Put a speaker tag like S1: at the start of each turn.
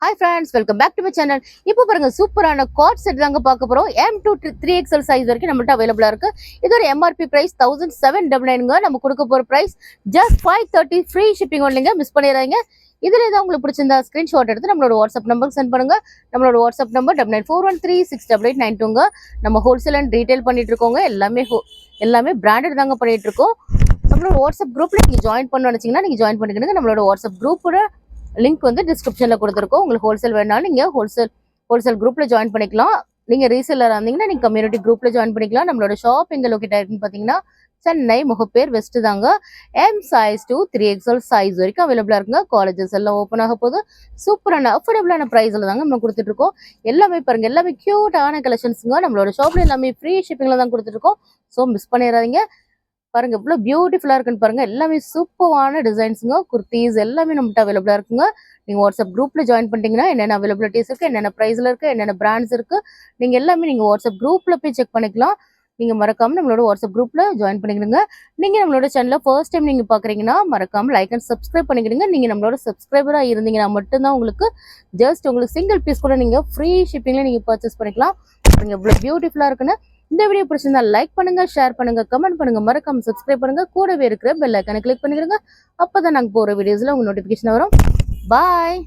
S1: Hi friends, welcome back to my channel. இப்போ பாருங்க சூப்பரான காட் செட் தாங்க பார்க்க போறோம். M2 3XL சைஸ் வரைக்கும் நம்மள்ட்ட அவைலபிளா இருக்கு. இதோட MRP பிரைஸ் 1799ங்க. நம்ம கொடுக்க போற பிரைஸ் just 530 ஃப்ரீ ஷிப்பிங் ஒன்லிங்க. மிஸ் பண்ணிடாதீங்க. இதுல ஏதாவது உங்களுக்கு பிடிச்சிருந்தா ஸ்கிரீன்ஷாட் எடுத்து நம்மளோட வாட்ஸ்அப் நம்பருக்கு சென்ட் பண்ணுங்க. நம்மளோட வாட்ஸ்அப் நம்பர் 9941368892ங்க. நம்ம ஹோல்சேல் அண்ட் ரீட்டைல் பண்ணிட்டு இருக்கோங்க. எல்லாமே பிராண்டட் தாங்க பண்ணிட்டு இருக்கோம். நம்மளோட வாட்ஸ்அப் குரூப்ல நீங்க ஜாயின் பண்ணணும்னு நினைச்சீங்கன்னா நீங்க ஜாயின் பண்ணிக்கணுங்க. நம்மளோட வாட்ஸ்அப் குரூப்போட லிங்க் வந்து டிஸ்கிரிப்ஷன்ல கொடுத்துருக்கோம். உங்களுக்கு ஹோல்சேல் வேணாலும் நீங்க ஹோல்சேல் குரூப்ல ஜாயின் பண்ணிக்கலாம். நீங்க ரீசேலர் இருந்தீங்கன்னா நீங்க கம்யூனிட்டி குரூப்ல ஜாயின் பண்ணிக்கலாம். நம்மளோட ஷாப் எங்க லொகேட் ஆயிருக்குன்னு பாத்தீங்கன்னா சென்னை முகப்பேர் வெஸ்ட் தாங்க. M size to 3XL size வரைக்கும் அவைலபிளா இருக்குங்க. காலேஜஸ் எல்லாம் ஓப்பன் ஆக போது சூப்பரான அஃபோர்டபுளான பிரைஸ்ல தாங்க நம்ம கொடுத்துட்டு இருக்கோம். எல்லாமே பாருங்க, எல்லாமே கியூட்டான கலெக்ஷன்ஸுங்க. நம்மளோட ஷாப்ல எல்லாமே ஃப்ரீ ஷிப்பிங்ல தான் கொடுத்துட்டு இருக்கோம். ஸோ மிஸ் பண்ணிடாதீங்க. பாருங்க இவ்வளவு பியூட்டிஃபுல்லா இருக்குன்னு பாருங்க. எல்லாமே சூப்பரான டிசைன்ஸுங்க. குர்த்திஸ் எல்லாமே நம்மகிட்ட அவைலபிளா இருக்குங்க. நீங்க வாட்ஸ்அப் குரூப்ல ஜாயின் பண்ணிட்டீங்கன்னா என்னென்ன அவைலபிலிட்டிஸ் இருக்கு, என்னென்ன பிரைஸ்ல இருக்கு, என்னென்ன பிராண்ட்ஸ் இருக்கு, நீங்க எல்லாமே நீங்க வாட்ஸ்அப் குரூப்ல போய் செக் பண்ணிக்கலாம். நீங்க மறக்காம நம்மளோட வாட்ஸ்அப் குரூப்ல ஜாயின் பண்ணிக்கிடுங்க. நீங்க நம்மளோட சேனலை ஃபர்ஸ்ட் டைம் நீங்க பாக்குறீங்கன்னா மறக்காம லைக் அண்ட் சப்ஸ்கிரைப் பண்ணிக்கிடுங்க. நீங்க நம்மளோட சப்ஸ்கிரைபரா இருந்தீங்கன்னா மட்டும்தான் உங்களுக்கு உங்களுக்கு சிங்கிள் பீஸ் கூட நீங்க ஃப்ரீ ஷிப்பிங்ல நீங்க பர்ச்சேஸ் பண்ணிக்கலாம். நீங்க இவ்வளவு பியூட்டிஃபுல்லா இருக்குன்னு இந்த வீடியோ பிடிச்சிருந்தா லைக் பண்ணுங்க, ஷேர் பண்ணுங்க, கமெண்ட் பண்ணுங்க, மறக்காம சப்ஸ்கிரைப் பண்ணுங்க. கூடவே இருக்கிற பெல் ஐக்கானை கிளிக் பண்ணிடுங்க. அப்பதான் நாங்க போற வீடியோஸ்ல உங்க நோட்டிபிகேஷன் வரும். பாய்.